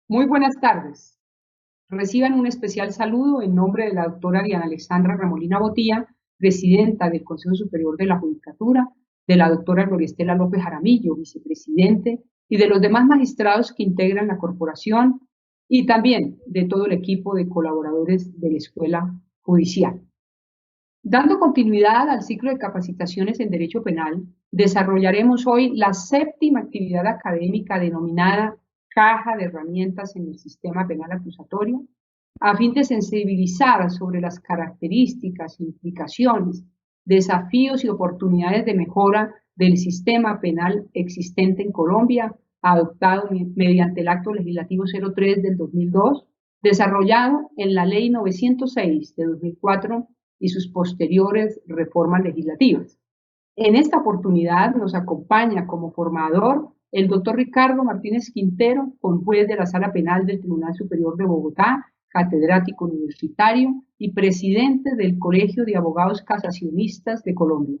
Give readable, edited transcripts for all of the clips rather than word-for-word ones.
Muy buenas tardes. Reciban un especial saludo en nombre de la doctora Diana Alexandra Remolina Botía, presidenta del Consejo Superior de la Judicatura, de la doctora Gloria Estela López Jaramillo, vicepresidente, y de los demás magistrados que integran la corporación, y también de todo el equipo de colaboradores de la Escuela Judicial. Dando continuidad al ciclo de capacitaciones en Derecho Penal, desarrollaremos hoy la séptima actividad académica denominada Caja de Herramientas en el Sistema Penal Acusatorio, a fin de sensibilizar sobre las características, implicaciones, desafíos y oportunidades de mejora del sistema penal existente en Colombia, adoptado mediante el Acto Legislativo 03 del 2002, desarrollado en la Ley 906 de 2004 y sus posteriores reformas legislativas. En esta oportunidad nos acompaña como formador el doctor Ricardo Martínez Quintero, juez de la Sala Penal del Tribunal Superior de Bogotá, catedrático universitario y presidente del Colegio de Abogados Casacionistas de Colombia,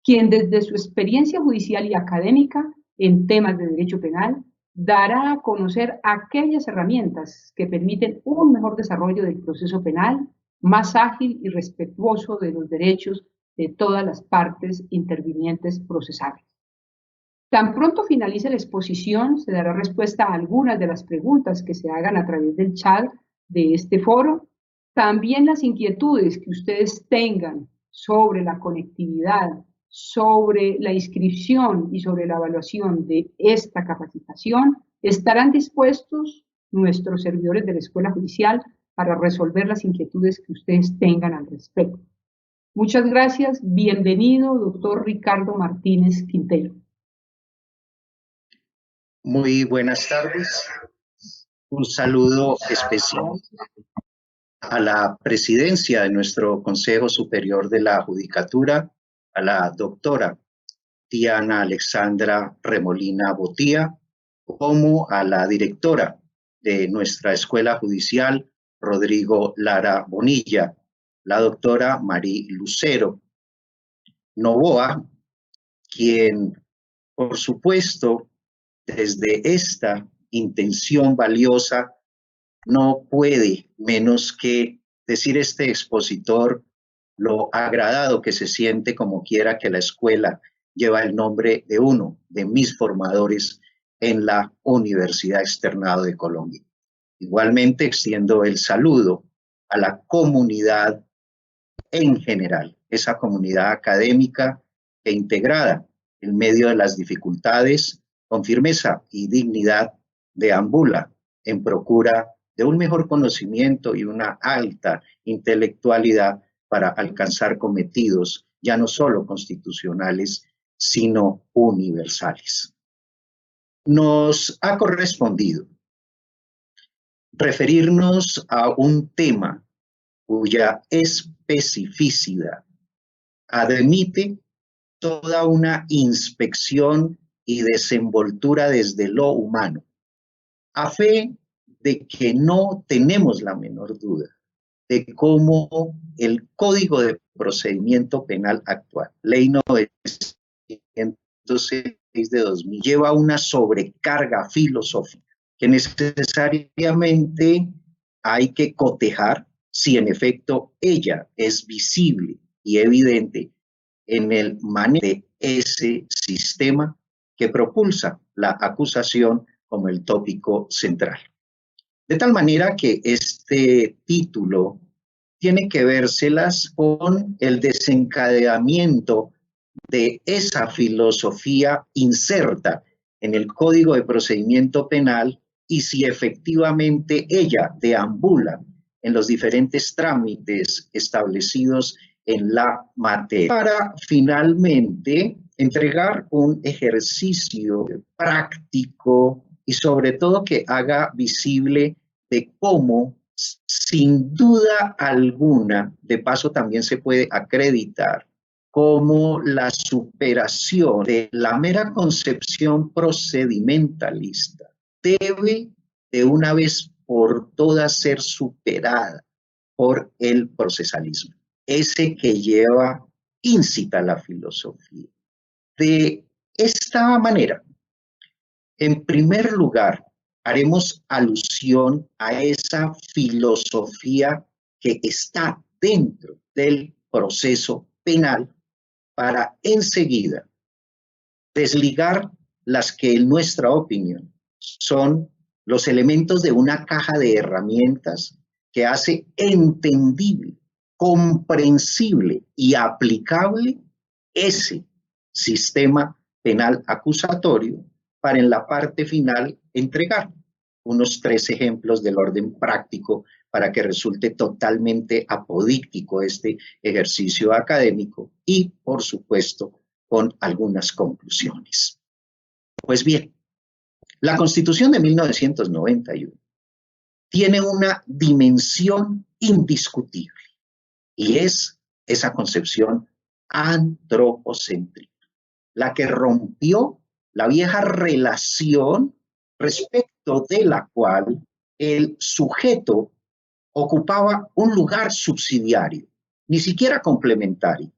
quien desde su experiencia judicial y académica en temas de derecho penal dará a conocer aquellas herramientas que permiten un mejor desarrollo del proceso penal, más ágil y respetuoso de los derechos de todas las partes intervinientes procesales. Tan pronto finalice la exposición, se dará respuesta a algunas de las preguntas que se hagan a través del chat de este foro. También las inquietudes que ustedes tengan sobre la conectividad, sobre la inscripción y sobre la evaluación de esta capacitación, estarán dispuestos nuestros servidores de la Escuela Judicial para resolver las inquietudes que ustedes tengan al respecto. Muchas gracias. Bienvenido, doctor Ricardo Martínez Quintero. Muy buenas tardes. Un saludo especial a la presidencia de nuestro Consejo Superior de la Judicatura, a la doctora Diana Alexandra Remolina Botía, como a la directora de nuestra Escuela Judicial, Rodrigo Lara Bonilla, la doctora Marí Lucero Novoa, quien, por supuesto, desde esta intención valiosa, no puede menos que decir este expositor lo agradado que se siente como quiera que la escuela lleva el nombre de uno de mis formadores en la Universidad Externado de Colombia. Igualmente extiendo el saludo a la comunidad en general, esa comunidad académica e integrada en medio de las dificultades, con firmeza y dignidad, deambula en procura de un mejor conocimiento y una alta intelectualidad para alcanzar cometidos ya no solo constitucionales, sino universales. Nos ha correspondido referirnos a un tema cuya especificidad admite toda una inspección y desenvoltura desde lo humano, a fe de que no tenemos la menor duda de cómo el Código de Procedimiento Penal actual, Ley 906 de 2000, lleva una sobrecarga filosófica que necesariamente hay que cotejar si en efecto ella es visible y evidente en el manejo de ese sistema que propulsa la acusación como el tópico central. De tal manera que este título tiene que vérselas con el desencadenamiento de esa filosofía inserta en el Código de Procedimiento Penal y si efectivamente ella deambula en los diferentes trámites establecidos en la materia, para finalmente entregar un ejercicio práctico y sobre todo que haga visible de cómo, sin duda alguna, de paso también se puede acreditar cómo la superación de la mera concepción procedimentalista debe de una vez por todas ser superada por el procesalismo, ese que lleva íncita la filosofía. De esta manera, en primer lugar, haremos alusión a esa filosofía que está dentro del proceso penal para enseguida desligar las que en nuestra opinión son los elementos de una caja de herramientas que hace entendible, comprensible y aplicable ese sistema penal acusatorio para en la parte final entregar unos 3 ejemplos del orden práctico para que resulte totalmente apodíctico este ejercicio académico y, por supuesto, con algunas conclusiones. Pues bien, la Constitución de 1991 tiene una dimensión indiscutible y es esa concepción antropocéntrica, la que rompió la vieja relación respecto de la cual el sujeto ocupaba un lugar subsidiario, ni siquiera complementario,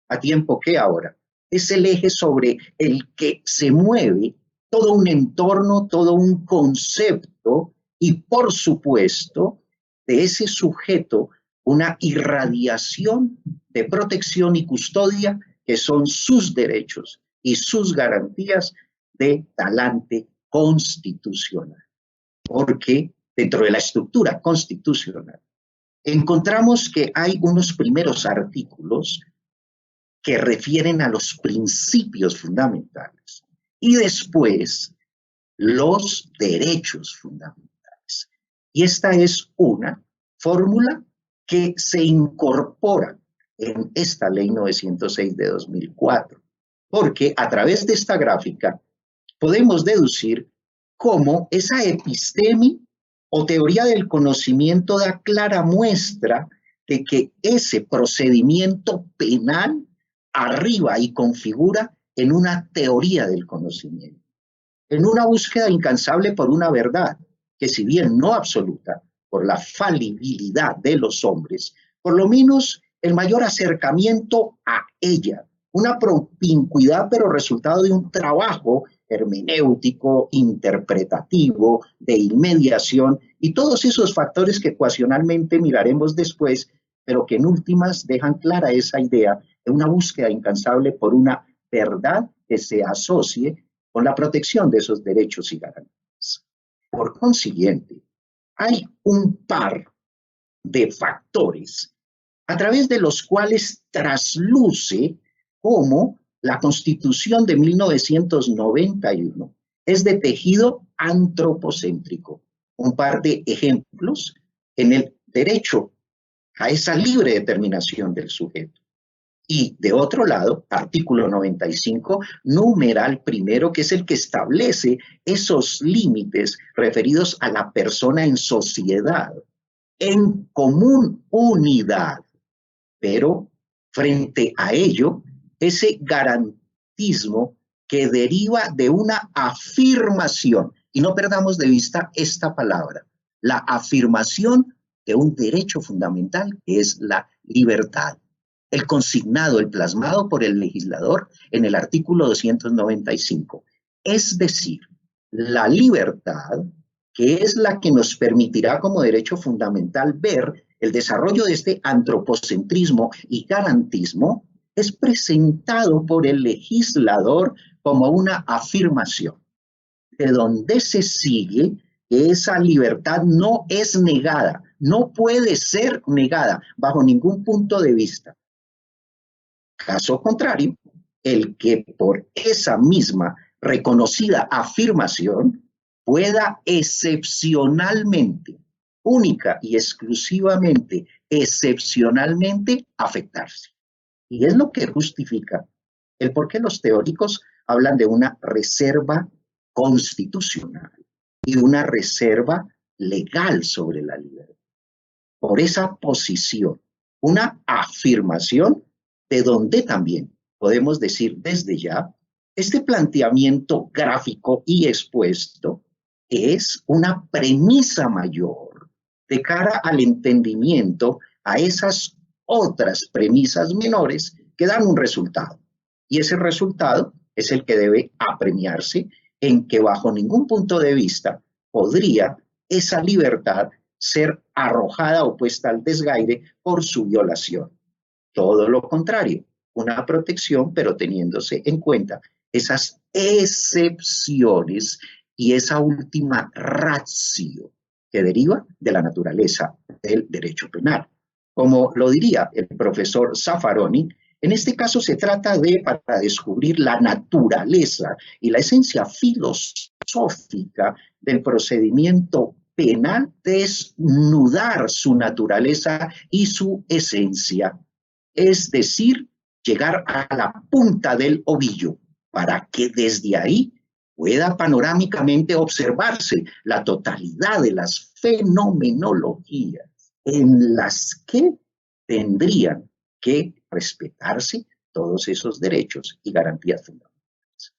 a tiempo que ahora es el eje sobre el que se mueve todo un entorno, todo un concepto y, por supuesto, de ese sujeto una irradiación de protección y custodia que son sus derechos y sus garantías de talante constitucional. Porque dentro de la estructura constitucional encontramos que hay unos primeros artículos que refieren a los principios fundamentales y después los derechos fundamentales. Y esta es una fórmula que se incorpora en esta Ley 906 de 2004, porque a través de esta gráfica podemos deducir cómo esa episteme o teoría del conocimiento da clara muestra de que ese procedimiento penal arriba y configura en una teoría del conocimiento, en una búsqueda incansable por una verdad que, si bien no absoluta, por la falibilidad de los hombres, por lo menos el mayor acercamiento a ella, una propincuidad pero resultado de un trabajo hermenéutico, interpretativo, de inmediación y todos esos factores que ecuacionalmente miraremos después, pero que en últimas dejan clara esa idea de una búsqueda incansable por una verdad que se asocie con la protección de esos derechos y garantías. Por consiguiente, hay un par de factores a través de los cuales trasluce cómo la Constitución de 1991 es de tejido antropocéntrico. Un par de ejemplos en el derecho a esa libre determinación del sujeto. Y de otro lado, artículo 95, numeral primero, que es el que establece esos límites referidos a la persona en sociedad, en común unidad, pero frente a ello, ese garantismo que deriva de una afirmación, y no perdamos de vista esta palabra, la afirmación de un derecho fundamental que es la libertad. El consignado, el plasmado por el legislador en el artículo 295. Es decir, la libertad, que es la que nos permitirá como derecho fundamental ver el desarrollo de este antropocentrismo y garantismo, es presentado por el legislador como una afirmación, de donde se sigue que esa libertad no es negada, no puede ser negada bajo ningún punto de vista. Caso contrario, el que por esa misma reconocida afirmación pueda excepcionalmente, única y exclusivamente, excepcionalmente afectarse. Y es lo que justifica el por qué los teóricos hablan de una reserva constitucional y una reserva legal sobre la libertad. Por esa posición, una afirmación de donde también podemos decir desde ya, este planteamiento gráfico y expuesto es una premisa mayor de cara al entendimiento a esas otras premisas menores que dan un resultado. Y ese resultado es el que debe apremiarse en que bajo ningún punto de vista podría esa libertad ser arrojada o puesta al desgaire por su violación. Todo lo contrario, una protección, pero teniéndose en cuenta esas excepciones y esa última ratio que deriva de la naturaleza del derecho penal. Como lo diría el profesor Zaffaroni, en este caso se trata de, para descubrir la naturaleza y la esencia filosófica del procedimiento penal, desnudar su naturaleza y su esencia, es decir, llegar a la punta del ovillo, para que desde ahí pueda panorámicamente observarse la totalidad de las fenomenologías en las que tendrían que respetarse todos esos derechos y garantías fundamentales.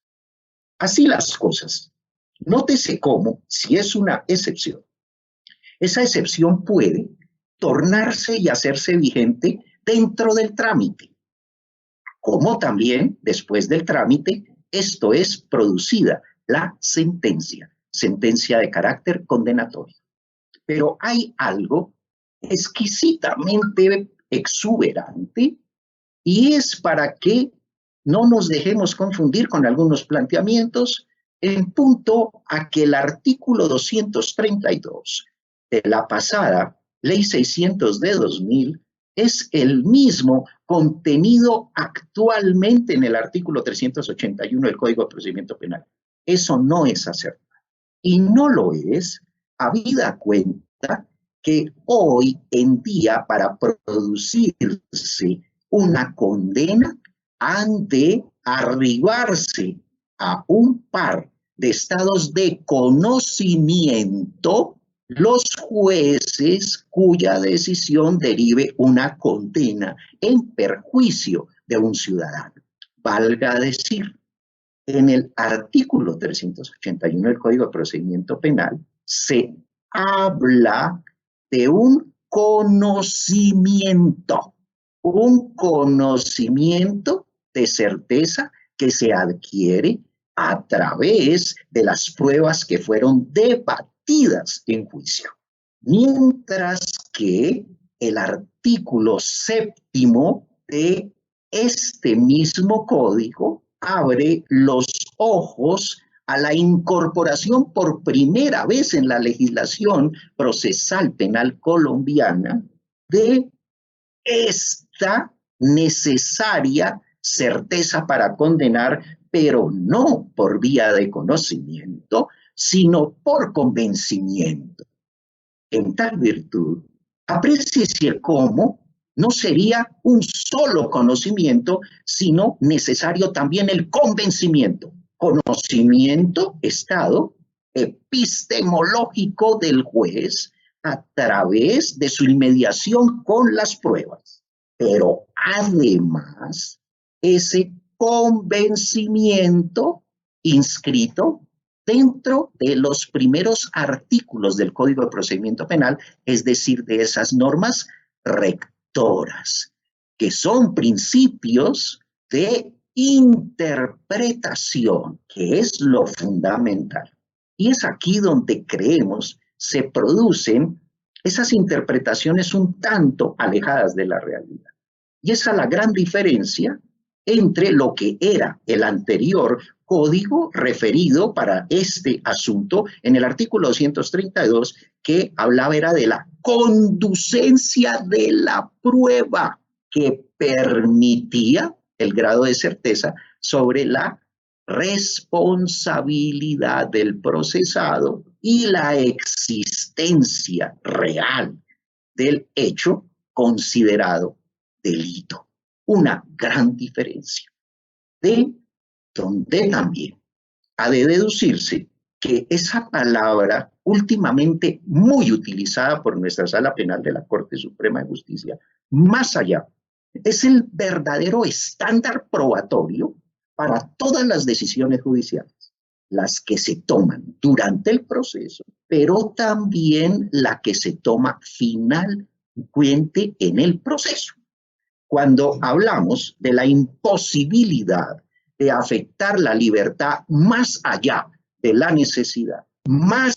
Así las cosas. Nótese cómo, si es una excepción, esa excepción puede tornarse y hacerse vigente dentro del trámite, como también después del trámite, esto es producida la sentencia de carácter condenatorio. Pero hay algo exquisitamente exuberante y es para que no nos dejemos confundir con algunos planteamientos en punto a que el artículo 232 de la pasada Ley 600 de 2000 es el mismo contenido actualmente en el artículo 381 del Código de Procedimiento Penal. Eso no es acertado. Y no lo es, habida cuenta que hoy en día, para producirse una condena, han de arribarse a un par de estados de conocimiento los jueces cuya decisión derive una condena en perjuicio de un ciudadano. Valga decir, en el artículo 381 del Código de Procedimiento Penal se habla de un conocimiento de certeza que se adquiere a través de las pruebas que fueron debatidas en juicio. Mientras que el artículo 7º de este mismo código abre los ojos a la incorporación por primera vez en la legislación procesal penal colombiana de esta necesaria certeza para condenar, pero no por vía de conocimiento, sino por convencimiento. En tal virtud, apréciese cómo no sería un solo conocimiento, sino necesario también el convencimiento. Conocimiento, estado epistemológico del juez a través de su inmediación con las pruebas. Pero además, ese convencimiento inscrito dentro de los primeros artículos del Código de Procedimiento Penal, es decir, de esas normas rectoras, que son principios de interpretación, que es lo fundamental. Y es aquí donde creemos se producen esas interpretaciones un tanto alejadas de la realidad. Y esa es la gran diferencia entre lo que era el anterior código referido para este asunto en el artículo 232, que hablaba era de la conducencia de la prueba, que permitía el grado de certeza sobre la responsabilidad del procesado y la existencia real del hecho considerado delito. Una gran diferencia, de donde también ha de deducirse que esa palabra últimamente muy utilizada por nuestra Sala Penal de la Corte Suprema de Justicia, más allá, es el verdadero estándar probatorio para todas las decisiones judiciales, las que se toman durante el proceso, pero también la que se toma finalmente en el proceso. Cuando hablamos de la imposibilidad de afectar la libertad más allá de la necesidad, más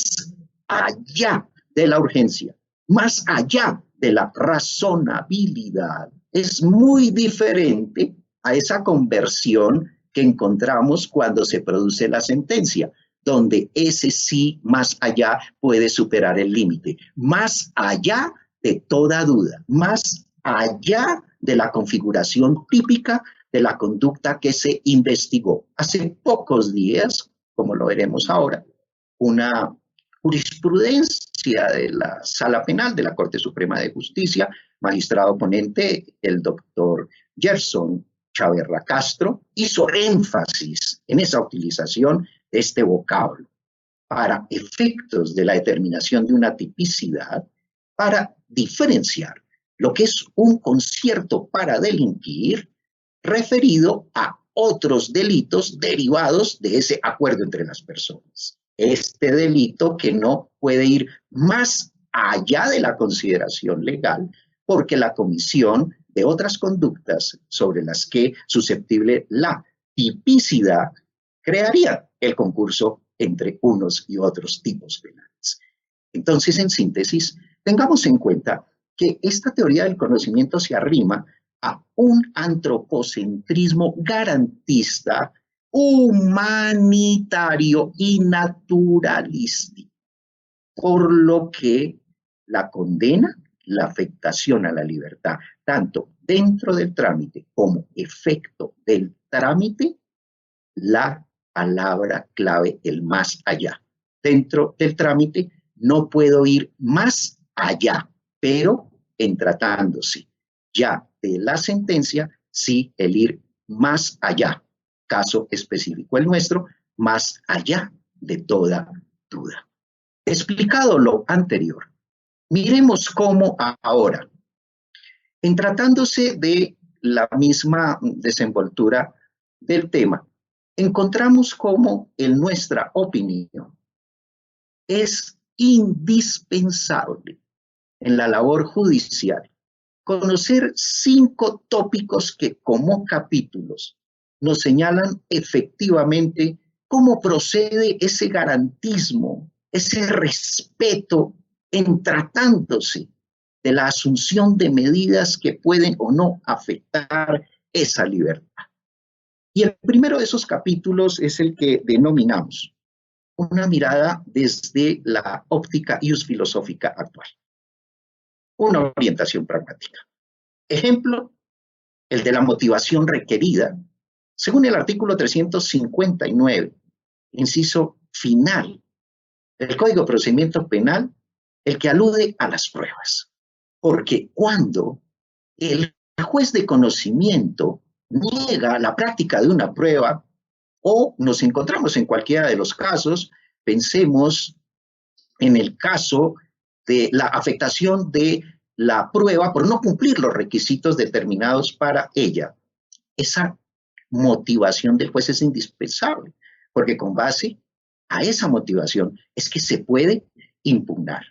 allá de la urgencia, más allá de la razonabilidad. Es muy diferente a esa conversión que encontramos cuando se produce la sentencia, donde ese sí más allá puede superar el límite, más allá de toda duda, más allá de la configuración típica de la conducta que se investigó. Hace pocos días, como lo veremos ahora, una jurisprudencia de la Sala Penal de la Corte Suprema de Justicia, magistrado ponente, el doctor Gerson Chaverra Castro, hizo énfasis en esa utilización de este vocablo para efectos de la determinación de una tipicidad, para diferenciar lo que es un concierto para delinquir referido a otros delitos derivados de ese acuerdo entre las personas. Este delito que no puede ir más allá de la consideración legal porque la comisión de otras conductas sobre las que susceptible la tipicidad crearía el concurso entre unos y otros tipos penales. Entonces, en síntesis, tengamos en cuenta que esta teoría del conocimiento se arrima a un antropocentrismo garantista, humanitario y naturalístico, por lo que la condena, la afectación a la libertad, tanto dentro del trámite como efecto del trámite, la palabra clave, el más allá. Dentro del trámite no puedo ir más allá, pero en tratándose ya de la sentencia, sí el ir más allá. Caso específico el nuestro, más allá de toda duda. Explicado lo anterior, miremos cómo ahora, en tratándose de la misma desenvoltura del tema, encontramos cómo, en nuestra opinión, es indispensable en la labor judicial conocer 5 tópicos que como capítulos nos señalan efectivamente cómo procede ese garantismo, ese respeto en tratándose de la asunción de medidas que pueden o no afectar esa libertad. Y el primero de esos capítulos es el que denominamos una mirada desde la óptica iusfilosófica actual. Una orientación pragmática. Ejemplo, el de la motivación requerida, según el artículo 359, inciso final del Código de Procedimiento Penal, el que alude a las pruebas. Porque cuando el juez de conocimiento niega la práctica de una prueba o nos encontramos en cualquiera de los casos, pensemos en el caso de la afectación de la prueba por no cumplir los requisitos determinados para ella. Esa motivación del juez es indispensable, porque con base a esa motivación es que se puede impugnar.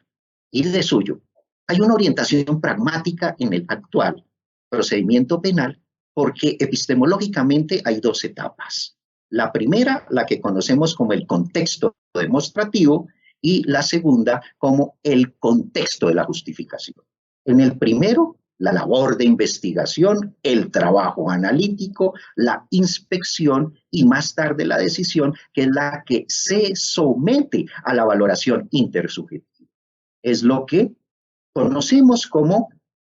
Y de suyo, hay una orientación pragmática en el actual procedimiento penal, porque epistemológicamente hay 2 etapas. La primera, la que conocemos como el contexto demostrativo, y la segunda como el contexto de la justificación. En el primero, la labor de investigación, el trabajo analítico, la inspección y más tarde la decisión, que es la que se somete a la valoración intersubjetiva. Es lo que conocemos como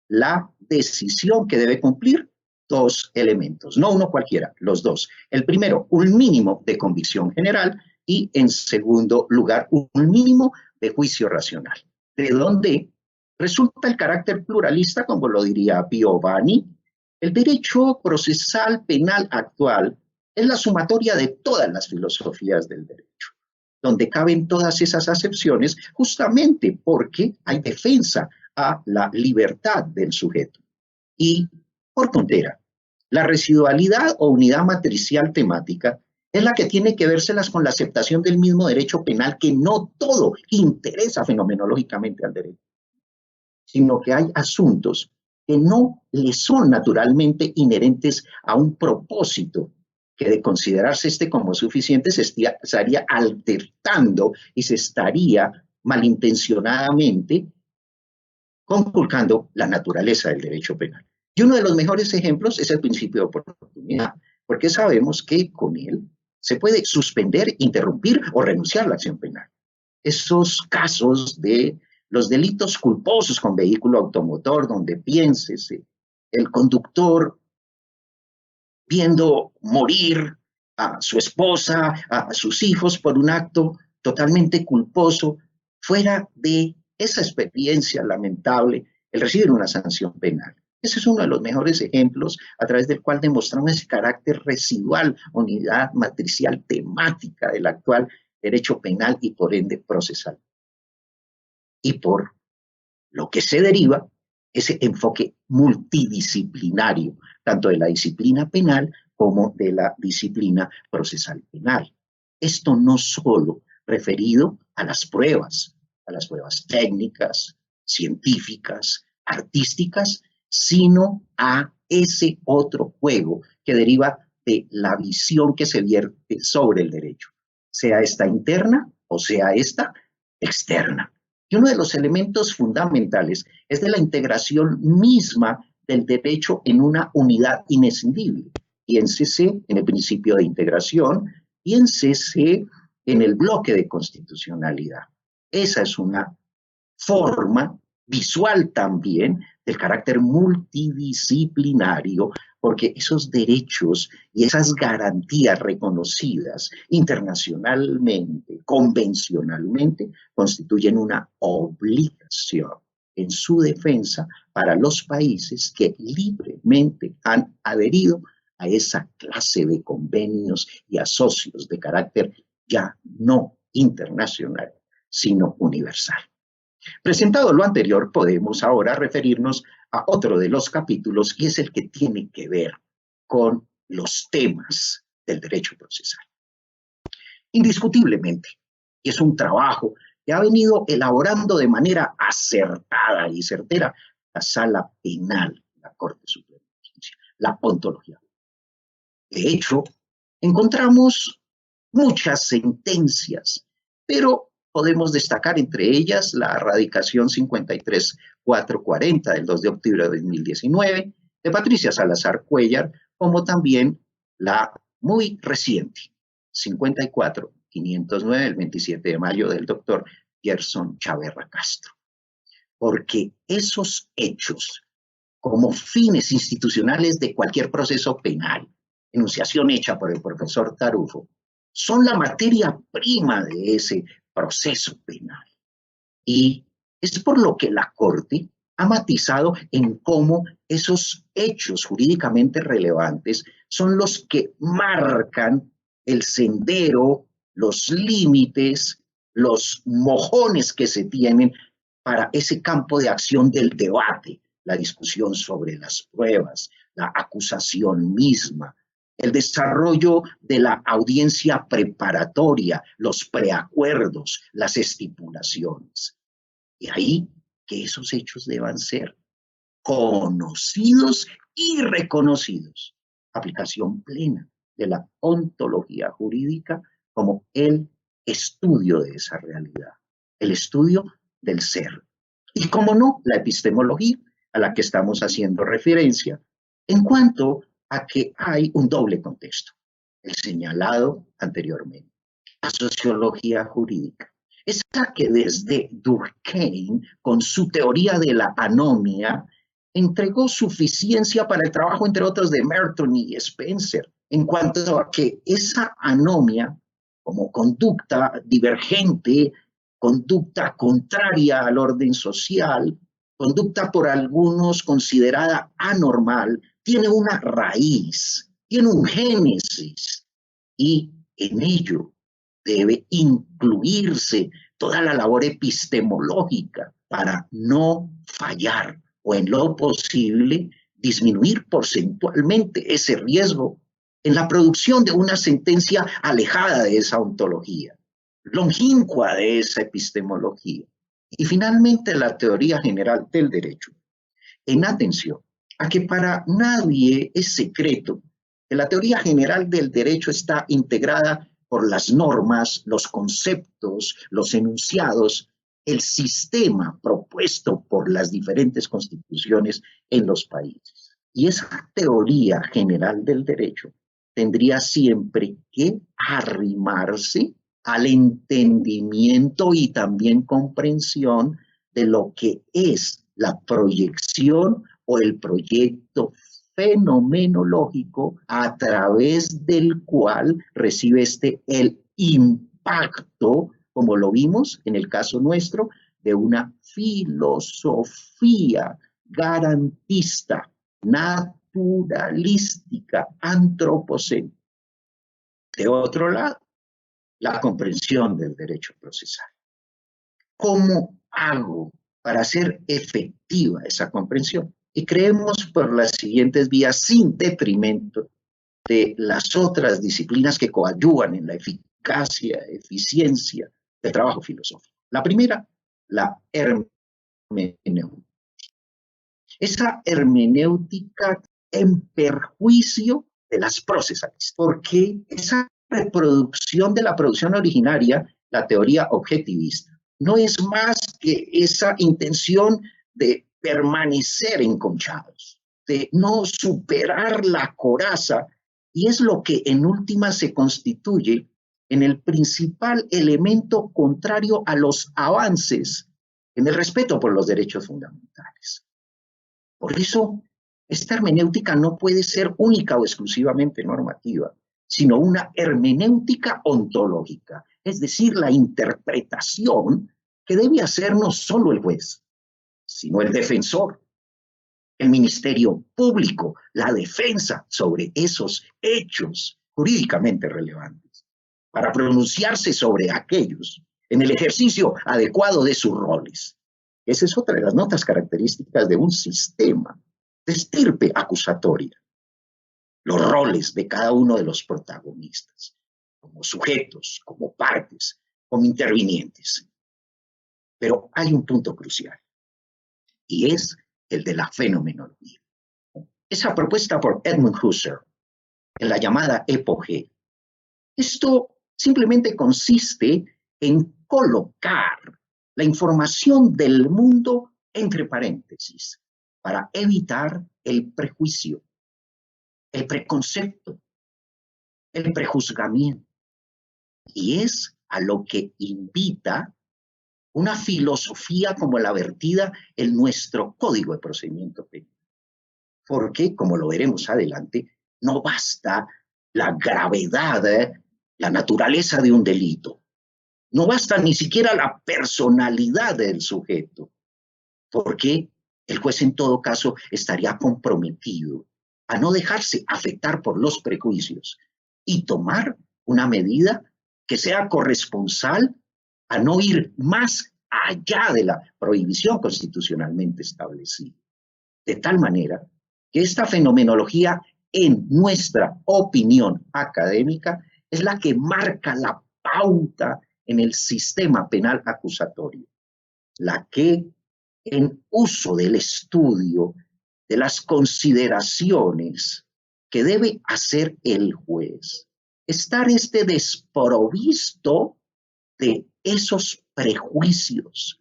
la decisión que debe cumplir 2 elementos, no uno cualquiera, los 2. El primero, un mínimo de convicción general y en segundo lugar, un mínimo de juicio racional. De donde resulta el carácter pluralista, como lo diría Piovani. El derecho procesal penal actual es la sumatoria de todas las filosofías del derecho, donde caben todas esas acepciones justamente porque hay defensa a la libertad del sujeto. Y, por puntera, la residualidad o unidad matricial temática es la que tiene que vérselas con la aceptación del mismo derecho penal, que no todo interesa fenomenológicamente al derecho, sino que hay asuntos que no le son naturalmente inherentes a un propósito, que de considerarse como suficiente se estaría alterando y se estaría malintencionadamente conculcando la naturaleza del derecho penal. Y uno de los mejores ejemplos es el principio de oportunidad, porque sabemos que con él se puede suspender, interrumpir o renunciar a la acción penal. Esos casos de los delitos culposos con vehículo automotor, donde piénsese el conductor viendo morir a su esposa, a sus hijos por un acto totalmente culposo, fuera de esa experiencia lamentable, el recibir una sanción penal. Ese es uno de los mejores ejemplos a través del cual demostramos ese carácter residual, unidad matricial temática del actual derecho penal y por ende procesal. Y por lo que se deriva ese enfoque multidisciplinario, tanto de la disciplina penal como de la disciplina procesal penal. Esto no solo referido a las pruebas técnicas, científicas, artísticas, sino a ese otro juego que deriva de la visión que se vierte sobre el derecho, sea esta interna o sea esta externa. Y uno de los elementos fundamentales es de la integración misma del derecho en una unidad inescindible. Piénsese en el principio de integración, piénsese en el bloque de constitucionalidad. Esa es una forma visual también del carácter multidisciplinario, porque esos derechos y esas garantías reconocidas internacionalmente, convencionalmente, constituyen una obligación en su defensa para los países que libremente han adherido a esa clase de convenios y asocios de carácter ya no internacional, sino universal. Presentado lo anterior, podemos ahora referirnos a otro de los capítulos y es el que tiene que ver con los temas del derecho procesal. Indiscutiblemente, y es un trabajo que ha venido elaborando de manera acertada y certera la Sala Penal, la Corte Suprema de Justicia, la ontología. De hecho, encontramos muchas sentencias, pero podemos destacar entre ellas la radicación 53440 del 2 de octubre de 2019 de Patricia Salazar Cuéllar, como también la muy reciente 54509 del 27 de mayo del doctor Gerson Chaverra Castro. Porque esos hechos, como fines institucionales de cualquier proceso penal, enunciación hecha por el profesor Tarufo, son la materia prima de ese proceso penal. Y es por lo que la Corte ha matizado en cómo esos hechos jurídicamente relevantes son los que marcan el sendero, los límites, los mojones que se tienen para ese campo de acción del debate, la discusión sobre las pruebas, la acusación misma, el desarrollo de la audiencia preparatoria, los preacuerdos, las estipulaciones. Y ahí que esos hechos deban ser conocidos y reconocidos. Aplicación plena de la ontología jurídica como el estudio de esa realidad, el estudio del ser. Y como no, la epistemología a la que estamos haciendo referencia en cuanto a que hay un doble contexto, el señalado anteriormente, la sociología jurídica. Esa que desde Durkheim, con su teoría de la anomia, entregó suficiencia para el trabajo, entre otros, de Merton y Spencer, en cuanto a que esa anomia, como conducta divergente, conducta contraria al orden social, conducta por algunos considerada anormal, tiene una raíz, tiene un génesis, y en ello debe incluirse toda la labor epistemológica para no fallar o en lo posible disminuir porcentualmente ese riesgo en la producción de una sentencia alejada de esa ontología, longínqua de esa epistemología. Y finalmente la teoría general del derecho, en atención a que para nadie es secreto que la teoría general del derecho está integrada por las normas, los conceptos, los enunciados el sistema propuesto por las diferentes constituciones en los países. Y esa teoría general del derecho tendría siempre que arrimarse al entendimiento y también comprensión de lo que es la proyección o el proyecto fenomenológico a través del cual recibe el impacto, como lo vimos en el caso nuestro, de una filosofía garantista, naturalística, antropocéntrica. De otro lado, la comprensión del derecho procesal. ¿Cómo hago para hacer efectiva esa comprensión? Y creemos por las siguientes vías, sin detrimento de las otras disciplinas que coadyuvan en la eficacia, eficiencia del trabajo filosófico. La primera, la hermenéutica. Esa hermenéutica en perjuicio de las procesales, porque esa reproducción de la producción originaria, la teoría objetivista, no es más que esa intención de permanecer enconchados, de no superar la coraza, y es lo que en última se constituye en el principal elemento contrario a los avances en el respeto por los derechos fundamentales. Por eso, esta hermenéutica no puede ser única o exclusivamente normativa, sino una hermenéutica ontológica, es decir, la interpretación que debe hacer no solo el juez, sino el defensor, el ministerio público, la defensa sobre esos hechos jurídicamente relevantes, para pronunciarse sobre aquellos en el ejercicio adecuado de sus roles. Esa es otra de las notas características de un sistema de estirpe acusatoria. Los roles de cada uno de los protagonistas, como sujetos, como partes, como intervinientes. Pero hay un punto crucial, y es el de la fenomenología. Esa propuesta por Edmund Husserl, en la llamada epogé. Esto simplemente consiste en colocar la información del mundo entre paréntesis para evitar el prejuicio, el preconcepto, el prejuzgamiento. Y es a lo que invita una filosofía como la vertida en nuestro Código de Procedimiento Penal. Porque, como lo veremos adelante, no basta la gravedad, la naturaleza de un delito. No basta ni siquiera la personalidad del sujeto, porque el juez en todo caso estaría comprometido a no dejarse afectar por los prejuicios y tomar una medida que sea corresponsal a no ir más allá de la prohibición constitucionalmente establecida. De tal manera que esta fenomenología, en nuestra opinión académica, es la que marca la pauta en el sistema penal acusatorio, la que, en uso del estudio de las consideraciones que debe hacer el juez, estar desprovisto de esos prejuicios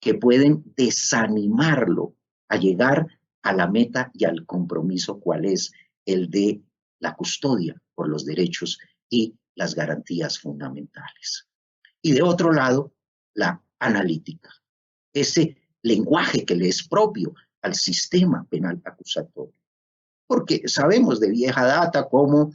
que pueden desanimarlo a llegar a la meta y al compromiso, cual es el de la custodia por los derechos y las garantías fundamentales. Y de otro lado, la analítica, ese lenguaje que le es propio al sistema penal acusatorio. Porque sabemos de vieja data cómo,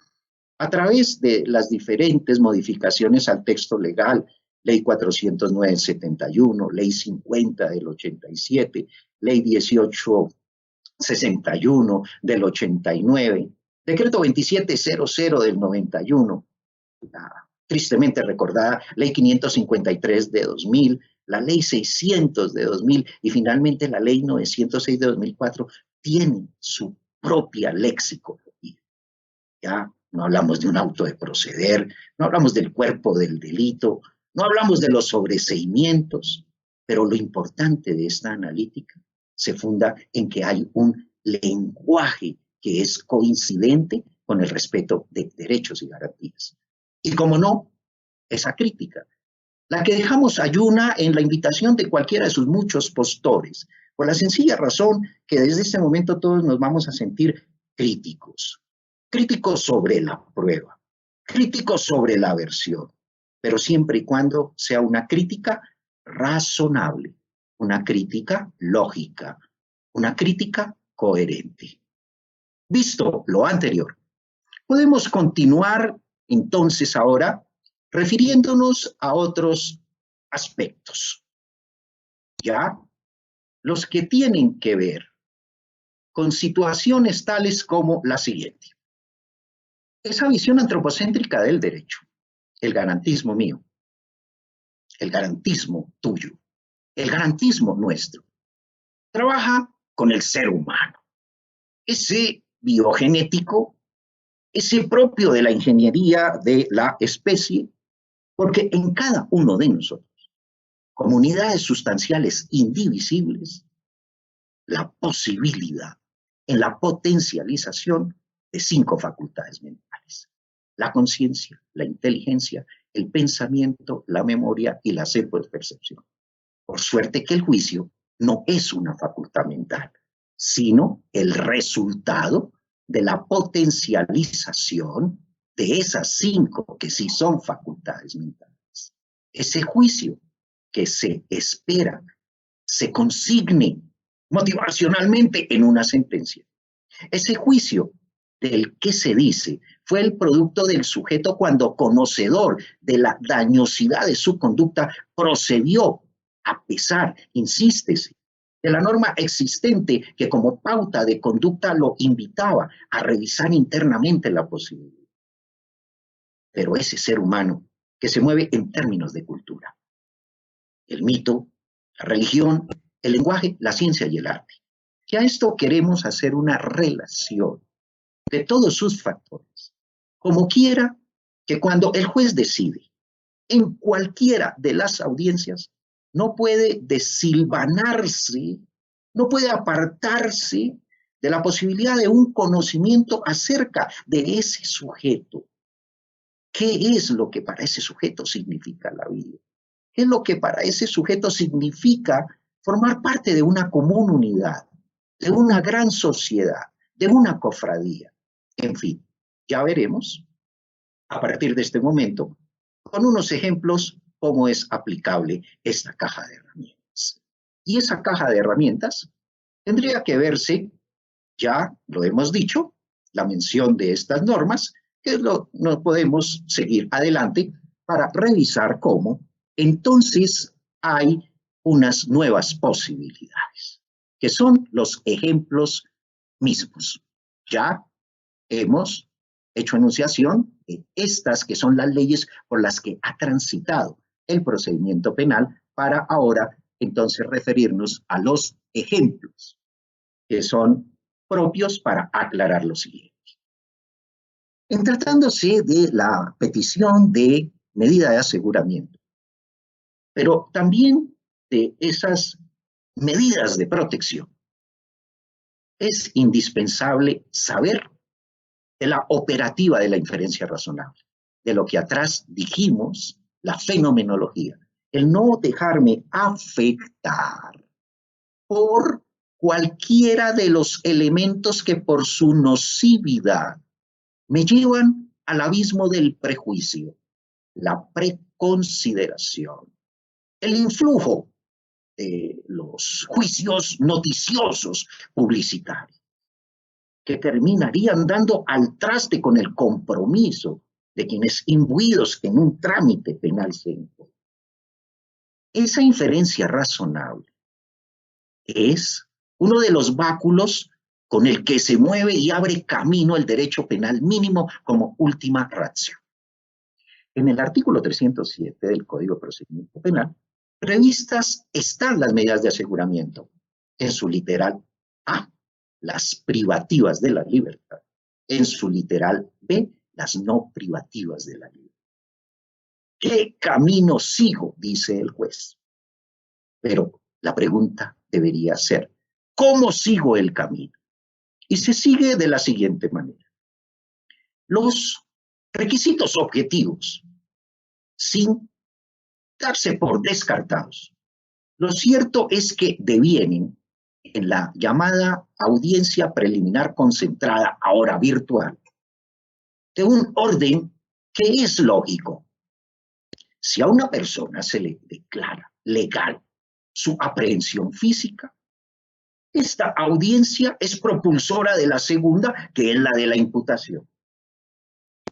a través de las diferentes modificaciones al texto legal, Ley 409 del 71, Ley 50 del 87, Ley 1861 del 89, Decreto 2700 del 91, la tristemente recordada Ley 553 de 2000, la Ley 600 de 2000 y finalmente la Ley 906 de 2004, tienen su propia lexicología. Ya no hablamos de un auto de proceder, no hablamos del cuerpo del delito, no hablamos de los sobreseimientos, pero lo importante de esta analítica se funda en que hay un lenguaje que es coincidente con el respeto de derechos y garantías. Y como no, esa crítica la que dejamos ayuna en la invitación de cualquiera de sus muchos postores, por la sencilla razón que desde ese momento todos nos vamos a sentir críticos, críticos sobre la prueba, críticos sobre la versión, pero siempre y cuando sea una crítica razonable, una crítica lógica, una crítica coherente. Visto lo anterior, podemos continuar entonces ahora refiriéndonos a otros aspectos, ya los que tienen que ver con situaciones tales como la siguiente. Esa visión antropocéntrica del derecho, el garantismo mío, el garantismo tuyo, el garantismo nuestro, trabaja con el ser humano, ese biogenético, ese propio de la ingeniería de la especie, porque en cada uno de nosotros, comunidades sustanciales indivisibles, la posibilidad en la potencialización de 5 facultades mentales: la conciencia, la inteligencia, el pensamiento, la memoria y la percepción. Por suerte que el juicio no es una facultad mental, sino el resultado de la potencialización de esas 5 que sí son facultades mentales. Ese juicio que se espera se consigne motivacionalmente en una sentencia. Ese juicio del que se dice fue el producto del sujeto cuando, conocedor de la dañosidad de su conducta, procedió a pesar, insístese, de la norma existente que como pauta de conducta lo invitaba a revisar internamente la posibilidad. Pero ese ser humano que se mueve en términos de cultura, el mito, la religión, el lenguaje, la ciencia y el arte, que a esto queremos hacer una relación de todos sus factores, como quiera que cuando el juez decide en cualquiera de las audiencias, no puede desilvanarse, no puede apartarse de la posibilidad de un conocimiento acerca de ese sujeto. ¿Qué es lo que para ese sujeto significa la vida? ¿Qué es lo que para ese sujeto significa formar parte de una común unidad, de una gran sociedad, de una cofradía? En fin, ya veremos a partir de este momento con unos ejemplos cómo es aplicable esta caja de herramientas. Y esa caja de herramientas tendría que verse, ya lo hemos dicho, la mención de estas normas, que no podemos seguir adelante para revisar cómo entonces hay unas nuevas posibilidades, que son los ejemplos mismos. Ya hemos hecho enunciación de estas que son las leyes por las que ha transitado el procedimiento penal, para ahora entonces referirnos a los ejemplos que son propios para aclarar lo siguiente. En tratándose de la petición de medida de aseguramiento, pero también de esas medidas de protección, es indispensable saber de la operativa de la inferencia razonable, de lo que atrás dijimos, la fenomenología, el no dejarme afectar por cualquiera de los elementos que por su nocividad me llevan al abismo del prejuicio, la preconsideración, el influjo de los juicios noticiosos publicitarios, que terminarían dando al traste con el compromiso de quienes imbuidos en un trámite penal se encuentran. Esa inferencia razonable es uno de los báculos con el que se mueve y abre camino el derecho penal mínimo como última ratio. En el artículo 307 del Código de Procedimiento Penal, previstas están las medidas de aseguramiento. En su literal A, las privativas de la libertad. En su literal B, las no privativas de la libertad. ¿Qué camino sigo?, dice el juez. Pero la pregunta debería ser, ¿cómo sigo el camino? Y se sigue de la siguiente manera. Los requisitos objetivos, sin darse por descartados. Lo cierto es que devienen en la llamada audiencia preliminar concentrada, ahora virtual, de un orden que es lógico. Si a una persona se le declara legal su aprehensión física, esta audiencia es propulsora de la segunda, que es la de la imputación.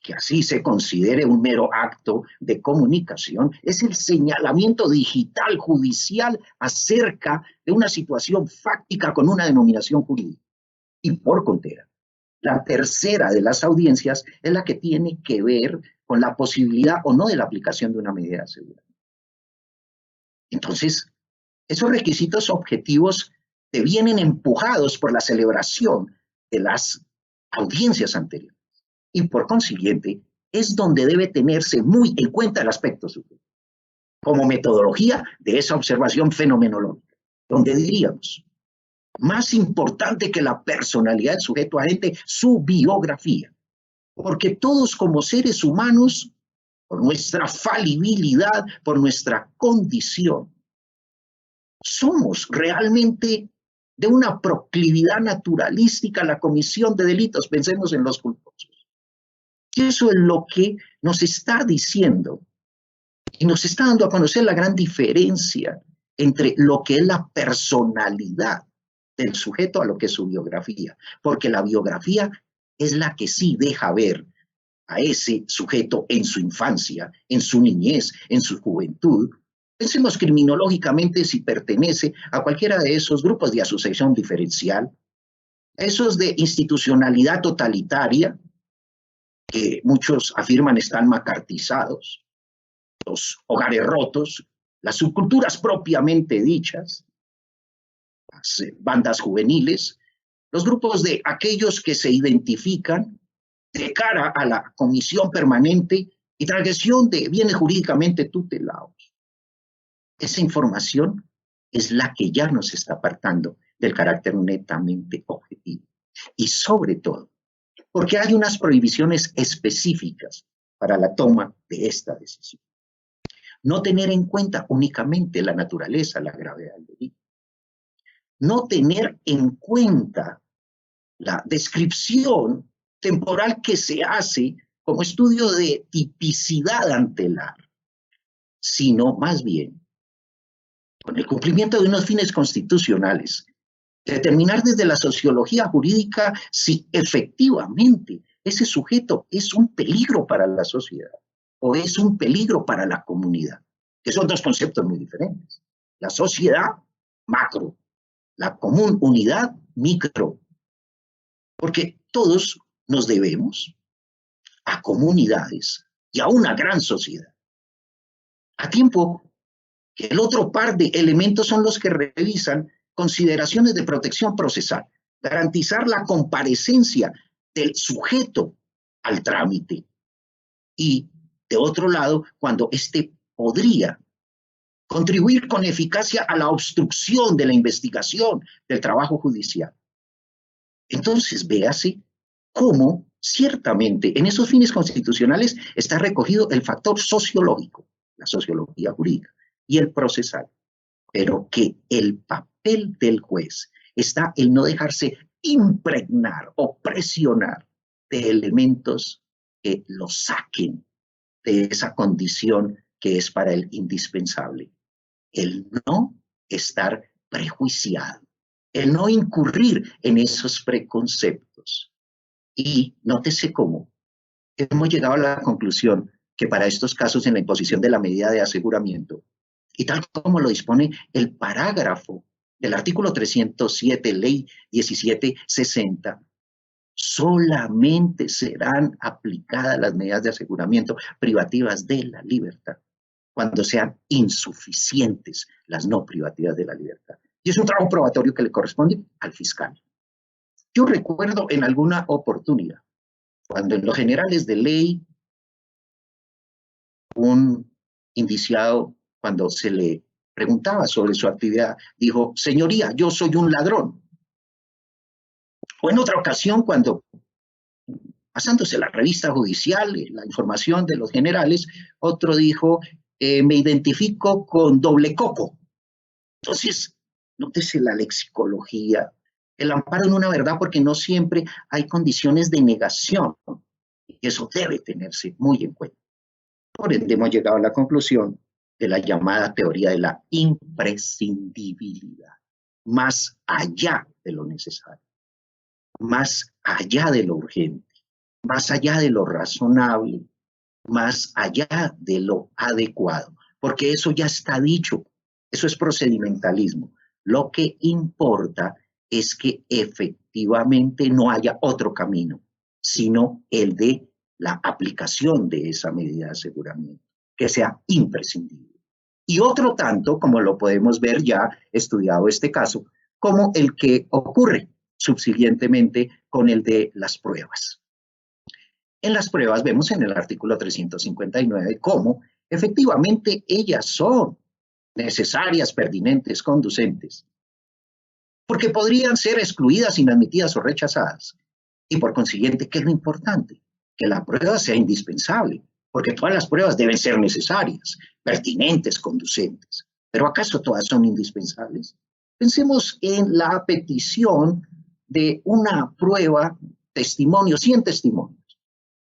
Que así se considere un mero acto de comunicación es el señalamiento digital judicial acerca de una situación fáctica con una denominación jurídica. Y por contra, la tercera de las audiencias es la que tiene que ver con la posibilidad o no de la aplicación de una medida de seguridad. Entonces, esos requisitos objetivos vienen empujados por la celebración de las audiencias anteriores. Y por consiguiente, es donde debe tenerse muy en cuenta el aspecto subjetivo, como metodología de esa observación fenomenológica, donde diríamos, más importante que la personalidad del sujeto agente, su biografía, porque todos como seres humanos, por nuestra falibilidad, por nuestra condición, somos realmente de una proclividad naturalística a la comisión de delitos, pensemos en los culposos. Y eso es lo que nos está diciendo y nos está dando a conocer la gran diferencia entre lo que es la personalidad del sujeto a lo que es su biografía, porque la biografía es la que sí deja ver a ese sujeto en su infancia, en su niñez, en su juventud. Pensemos criminológicamente si pertenece a cualquiera de esos grupos de asociación diferencial, esos de institucionalidad totalitaria, que muchos afirman están macartizados, los hogares rotos, las subculturas propiamente dichas, las bandas juveniles, los grupos de aquellos que se identifican de cara a la comisión permanente y transgresión de bienes jurídicamente tutelados. Esa información es la que ya nos está apartando del carácter netamente objetivo. Y sobre todo, porque hay unas prohibiciones específicas para la toma de esta decisión. No tener en cuenta únicamente la naturaleza, la gravedad del delito. No tener en cuenta la descripción temporal que se hace como estudio de tipicidad antelar, sino más bien, con el cumplimiento de unos fines constitucionales, determinar desde la sociología jurídica si efectivamente ese sujeto es un peligro para la sociedad o es un peligro para la comunidad, que son dos conceptos muy diferentes. La sociedad, macro, la común unidad, micro, porque todos nos debemos a comunidades y a una gran sociedad, a tiempo que el otro par de elementos son los que revisan consideraciones de protección procesal, garantizar la comparecencia del sujeto al trámite y, de otro lado, cuando éste podría contribuir con eficacia a la obstrucción de la investigación del trabajo judicial. Entonces, véase cómo ciertamente en esos fines constitucionales está recogido el factor sociológico, la sociología jurídica, y el procesal, pero que el papel del juez está en no dejarse impregnar o presionar de elementos que lo saquen de esa condición que es para él indispensable. El no estar prejuiciado, el no incurrir en esos preconceptos. Y nótese cómo hemos llegado a la conclusión que para estos casos en la imposición de la medida de aseguramiento, y tal como lo dispone el parágrafo del artículo 307, ley 1760, solamente serán aplicadas las medidas de aseguramiento privativas de la libertad cuando sean insuficientes las no privativas de la libertad. Y es un trabajo probatorio que le corresponde al fiscal. Yo recuerdo en alguna oportunidad, cuando en los generales de ley, un indiciado, cuando se le preguntaba sobre su actividad, dijo, señoría, yo soy un ladrón. O en otra ocasión, cuando, pasándose la revista judicial, la información de los generales, otro dijo, me identifico con doble coco. Entonces, nótese la lexicología, el amparo en una verdad, porque no siempre hay condiciones de negación. Y eso debe tenerse muy en cuenta. Por ende, hemos llegado a la conclusión de la llamada teoría de la imprescindibilidad, más allá de lo necesario, más allá de lo urgente, más allá de lo razonable, más allá de lo adecuado, porque eso ya está dicho, eso es procedimentalismo. Lo que importa es que efectivamente no haya otro camino, sino el de la aplicación de esa medida de aseguramiento, que sea imprescindible. Y otro tanto, como lo podemos ver ya estudiado este caso, como el que ocurre subsiguientemente con el de las pruebas. En las pruebas vemos en el artículo 359 cómo efectivamente ellas son necesarias, pertinentes, conducentes, porque podrían ser excluidas, inadmitidas o rechazadas. Y por consiguiente, ¿qué es lo importante? Que la prueba sea indispensable, porque todas las pruebas deben ser necesarias, pertinentes, conducentes. ¿Pero acaso todas son indispensables? Pensemos en la petición de una prueba, testimonio, 100 testimonios.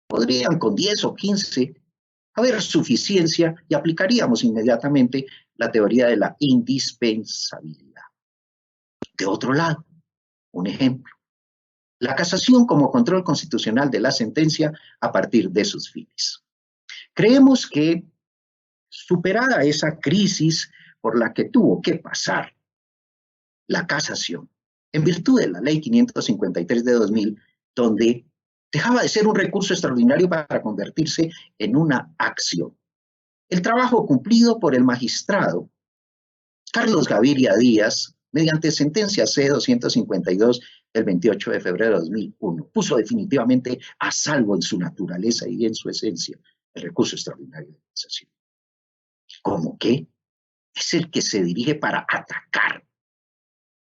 Podrían con 10 o 15 haber suficiencia y aplicaríamos inmediatamente la teoría de la indispensabilidad. De otro lado, un ejemplo. La casación como control constitucional de la sentencia a partir de sus fines. Creemos que, superada esa crisis por la que tuvo que pasar la casación, en virtud de la Ley 553 de 2000, donde dejaba de ser un recurso extraordinario para convertirse en una acción. El trabajo cumplido por el magistrado Carlos Gaviria Díaz, mediante sentencia C-252 del 28 de febrero de 2001, puso definitivamente a salvo en su naturaleza y en su esencia el recurso extraordinario de casación. ¿Cómo qué? Es el que se dirige para atacar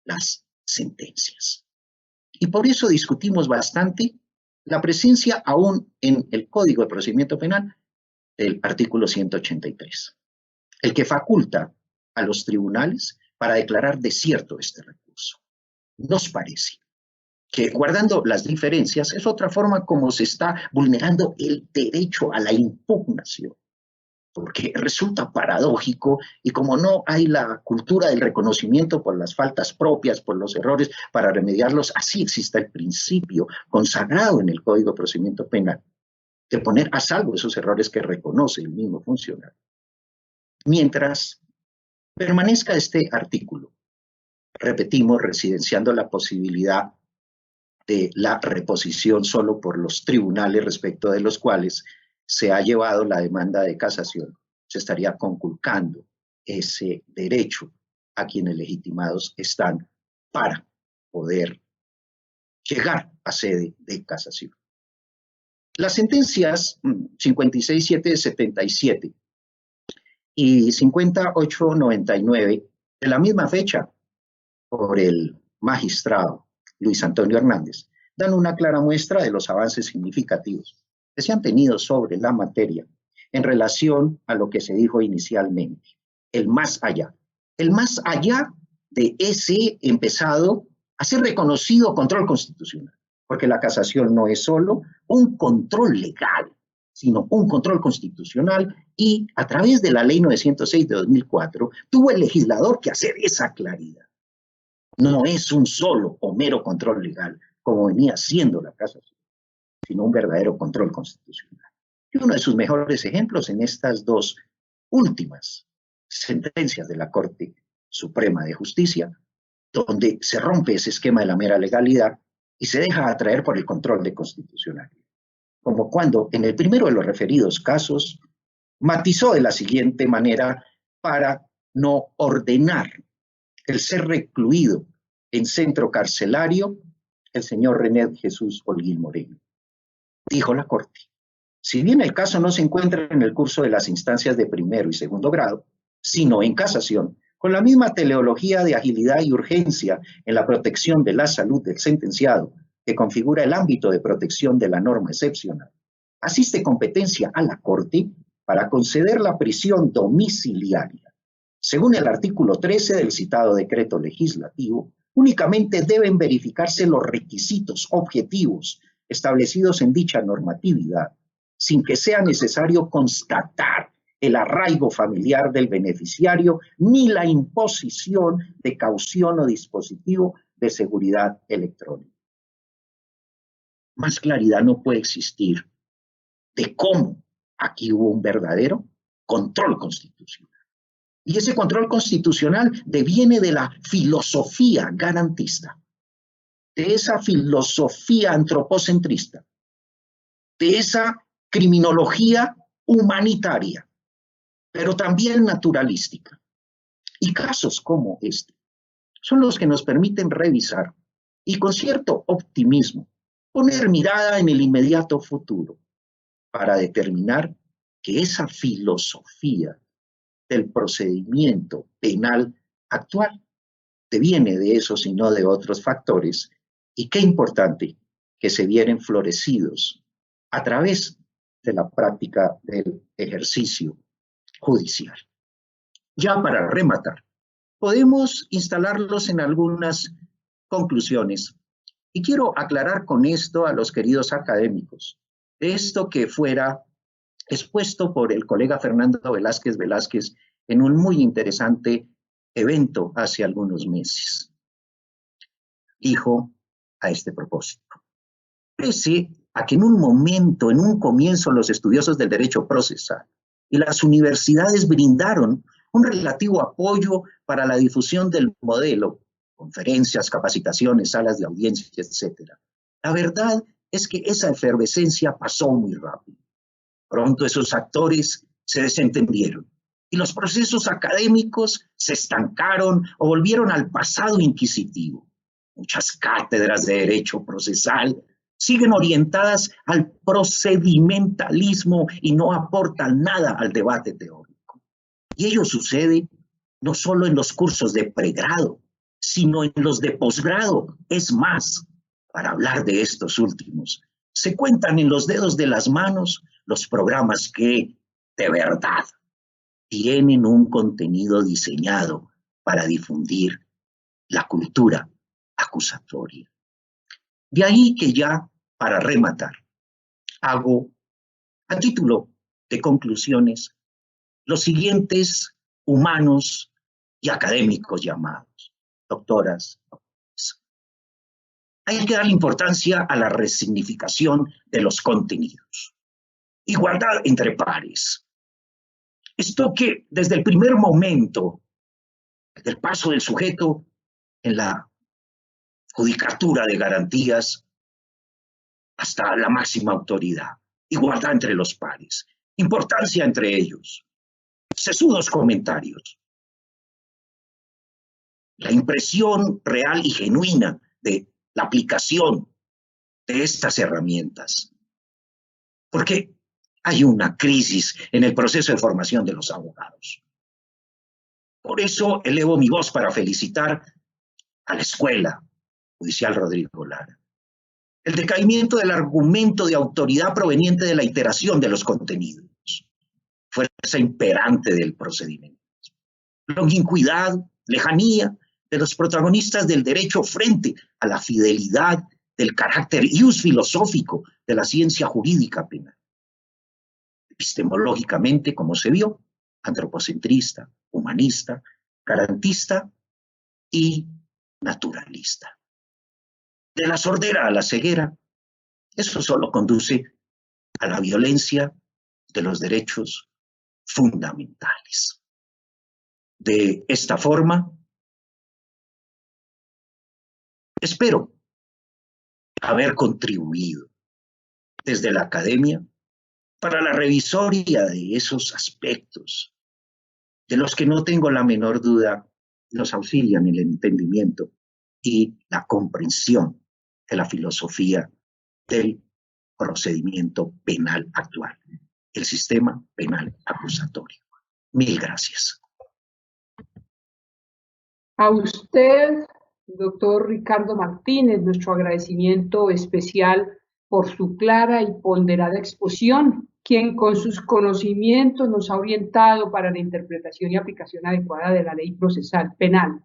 las sentencias. Y por eso discutimos bastante la presencia aún en el Código de Procedimiento Penal del artículo 183, el que faculta a los tribunales para declarar desierto este recurso. Nos parece que, guardando las diferencias, es otra forma como se está vulnerando el derecho a la impugnación, porque resulta paradójico y como no hay la cultura del reconocimiento por las faltas propias, por los errores, para remediarlos, así existe el principio consagrado en el Código de Procedimiento Penal de poner a salvo esos errores que reconoce el mismo funcionario. Mientras permanezca este artículo, repetimos, residenciando la posibilidad de la reposición solo por los tribunales respecto de los cuales se ha llevado la demanda de casación, se estaría conculcando ese derecho a quienes legitimados están para poder llegar a sede de casación. Las sentencias 56.777 y 58.99 de la misma fecha por el magistrado Luis Antonio Hernández dan una clara muestra de los avances significativos que se han tenido sobre la materia en relación a lo que se dijo inicialmente, el más allá de ese empezado a ser reconocido control constitucional, porque la casación no es solo un control legal, sino un control constitucional, y a través de la Ley 906 de 2004 tuvo el legislador que hacer esa claridad. No es un solo o mero control legal, como venía siendo la casación, sino un verdadero control constitucional. Y uno de sus mejores ejemplos en estas dos últimas sentencias de la Corte Suprema de Justicia, donde se rompe ese esquema de la mera legalidad y se deja atraer por el control de constitucionalidad. Como cuando en el primero de los referidos casos matizó de la siguiente manera para no ordenar el ser recluido en centro carcelario el señor René Jesús Holguín Moreno. Dijo la Corte, si bien el caso no se encuentra en el curso de las instancias de primero y segundo grado, sino en casación, con la misma teleología de agilidad y urgencia en la protección de la salud del sentenciado, que configura el ámbito de protección de la norma excepcional, asiste competencia a la Corte para conceder la prisión domiciliaria, según el artículo 13 del citado decreto legislativo, únicamente deben verificarse los requisitos objetivos establecidos en dicha normatividad, sin que sea necesario constatar el arraigo familiar del beneficiario ni la imposición de caución o dispositivo de seguridad electrónica. Más claridad no puede existir de cómo aquí hubo un verdadero control constitucional. Y ese control constitucional deviene de la filosofía garantista, de esa filosofía antropocentrista, de esa criminología humanitaria, pero también naturalística. Y casos como este son los que nos permiten revisar y con cierto optimismo poner mirada en el inmediato futuro para determinar que esa filosofía del procedimiento penal actual deviene de esos y no de otros factores, y qué importante que se vienen florecidos a través de la práctica del ejercicio judicial. Ya para rematar, podemos instalarlos en algunas conclusiones, y quiero aclarar con esto a los queridos académicos, esto que fuera expuesto por el colega Fernando Velázquez en un muy interesante evento hace algunos meses. Dijo a este propósito: pese a que en un momento, en un comienzo, los estudiosos del derecho procesal y las universidades brindaron un relativo apoyo para la difusión del modelo, conferencias, capacitaciones, salas de audiencias, etc. La verdad es que esa efervescencia pasó muy rápido. Pronto esos actores se desentendieron y los procesos académicos se estancaron o volvieron al pasado inquisitivo. Muchas cátedras de derecho procesal siguen orientadas al procedimentalismo y no aportan nada al debate teórico. Y ello sucede no solo en los cursos de pregrado, sino en los de posgrado. Es más, para hablar de estos últimos, se cuentan en los dedos de las manos los programas que, de verdad, tienen un contenido diseñado para difundir la cultura acusatoria. De ahí que ya, para rematar, hago, a título de conclusiones, los siguientes humanos y académicos llamados: doctoras, doctores. Hay que darle importancia a la resignificación de los contenidos. Igualdad entre pares. Esto que desde el primer momento, desde el paso del sujeto en la judicatura de garantías hasta la máxima autoridad. Igualdad entre los pares. Importancia entre ellos. Sesudos comentarios. La impresión real y genuina de la aplicación de estas herramientas. Porque hay una crisis en el proceso de formación de los abogados. Por eso elevo mi voz para felicitar a la Escuela Judicial Rodrigo Lara. El decaimiento del argumento de autoridad proveniente de la iteración de los contenidos, fuerza imperante del procedimiento, longincuidad, lejanía de los protagonistas del derecho frente a la fidelidad del carácter ius filosófico de la ciencia jurídica penal. Epistemológicamente, como se vio, antropocentrista, humanista, garantista y naturalista. De la sordera a la ceguera, eso solo conduce a la violencia de los derechos fundamentales. De esta forma, espero haber contribuido desde la academia para la revisoria de esos aspectos de los que no tengo la menor duda nos auxilian en el entendimiento y la comprensión de la filosofía del procedimiento penal actual, el sistema penal acusatorio. Mil gracias. A usted, doctor Ricardo Martínez, nuestro agradecimiento especial por su clara y ponderada exposición, quien con sus conocimientos nos ha orientado para la interpretación y aplicación adecuada de la ley procesal penal.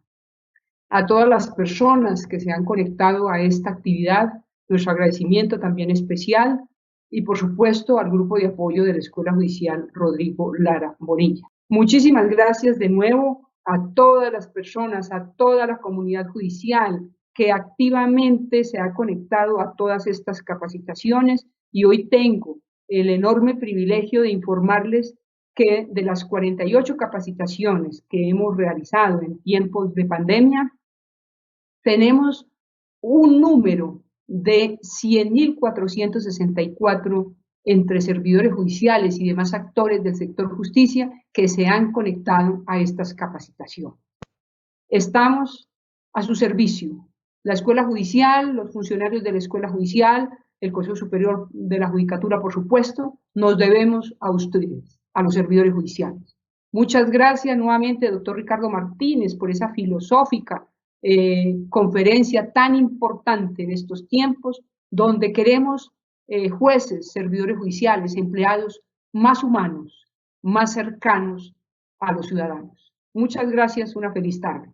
A todas las personas que se han conectado a esta actividad, nuestro agradecimiento también especial, y por supuesto al grupo de apoyo de la Escuela Judicial Rodrigo Lara Bonilla. Muchísimas gracias de nuevo a todas las personas, a toda la comunidad judicial que activamente se ha conectado a todas estas capacitaciones, y hoy tengo el enorme privilegio de informarles que de las 48 capacitaciones que hemos realizado en tiempos de pandemia, tenemos un número de 100.464 entre servidores judiciales y demás actores del sector justicia que se han conectado a estas capacitaciones. Estamos a su servicio. La Escuela Judicial, los funcionarios de la Escuela Judicial, el Consejo Superior de la Judicatura, por supuesto, nos debemos a ustedes, a los servidores judiciales. Muchas gracias nuevamente, doctor Ricardo Martínez, por esa filosófica conferencia tan importante en estos tiempos, donde queremos jueces, servidores judiciales, empleados más humanos, más cercanos a los ciudadanos. Muchas gracias, una feliz tarde.